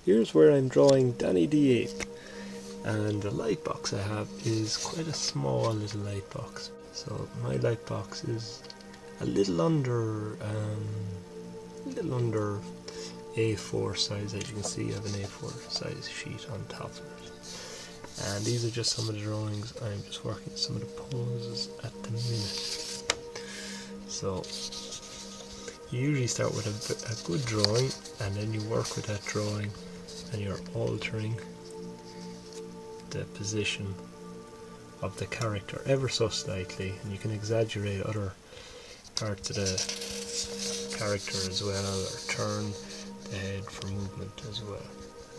here's where I'm drawing Danny the Ape, and the light box I have is quite a small little light box. So my light box is a little under A4 size. As you can see, I have an A4 size sheet on top of it. And these are just some of the drawings. I'm just working some of the poses at the minute. So you usually start with a good drawing, and then you work with that drawing and you're altering the position of the character ever so slightly, and you can exaggerate other parts of the character as well, or turn the head for movement as well,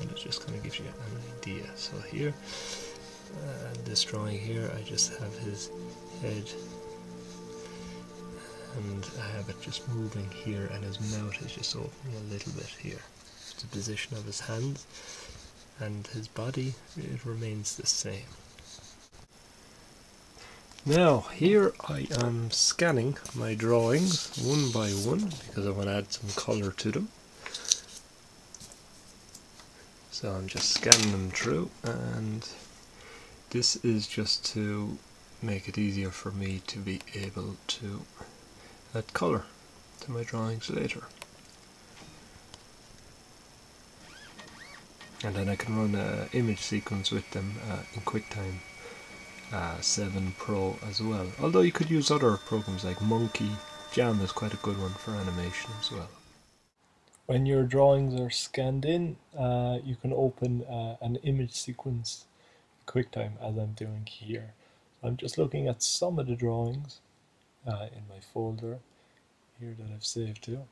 and it just kind of gives you an idea. So here, this drawing here, I just have his head and I have it just moving here, and his mouth is just opening a little bit here. The position of his hands, and his body, it remains the same. Now here I am scanning my drawings one by one because I want to add some colour to them. So I'm just scanning them through, and this is just to make it easier for me to be able to add colour to my drawings later. And then I can run an image sequence with them in Quicktime 7 Pro as well. Although you could use other programs like Monkey Jam is quite a good one for animation as well. When your drawings are scanned in, you can open an image sequence in Quicktime, as I'm doing here. I'm just looking at some of the drawings in my folder here that I've saved to,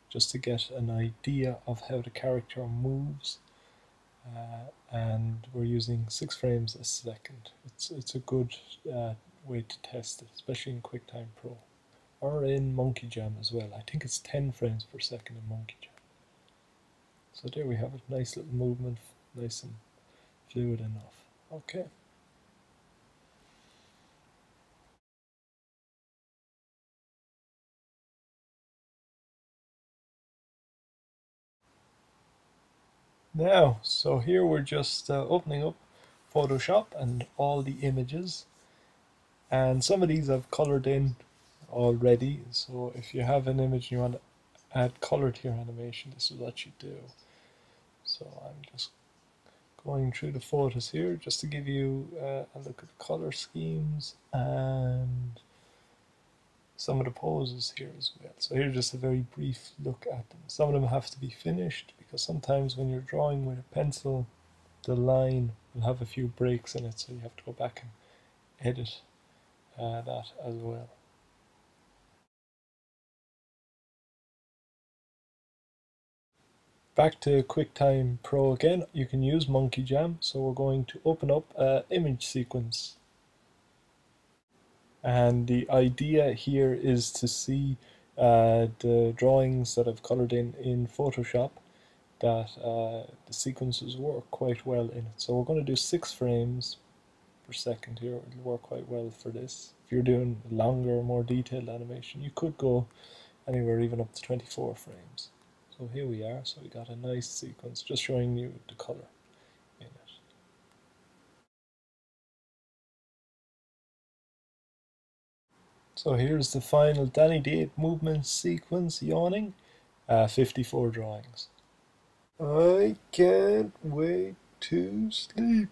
just to get an idea of how the character moves. And we're using 6 frames a second. It's a good way to test it, especially in Quicktime Pro or in Monkey Jam as well. I think it's 10 frames per second in Monkey Jam. So there we have it, nice little movement, nice and fluid enough. Okay. Now, so here we're just opening up Photoshop and all the images, and some of these I've colored in already. So if you have an image and you want to add color to your animation, this is what you do. So I'm just going through the photos here just to give you a look at the color schemes and some of the poses here as well. So here's just a very brief look at them. Some of them have to be finished because sometimes when you're drawing with a pencil, the line will have a few breaks in it, so you have to go back and edit that as well. Back to Quicktime Pro again, you can use Monkey Jam, so we're going to open up an image sequence. And the idea here is to see the drawings that I've coloured in Photoshop, that the sequences work quite well in it. So we're going to do 6 frames per second here. It'll work quite well for this. If you're doing longer, more detailed animation, you could go anywhere even up to 24 frames. So here we are, so we got a nice sequence, just showing you the colour in it. So here's the final Danny the Ape movement sequence, Yawning, 54 drawings. I can't wait to sleep.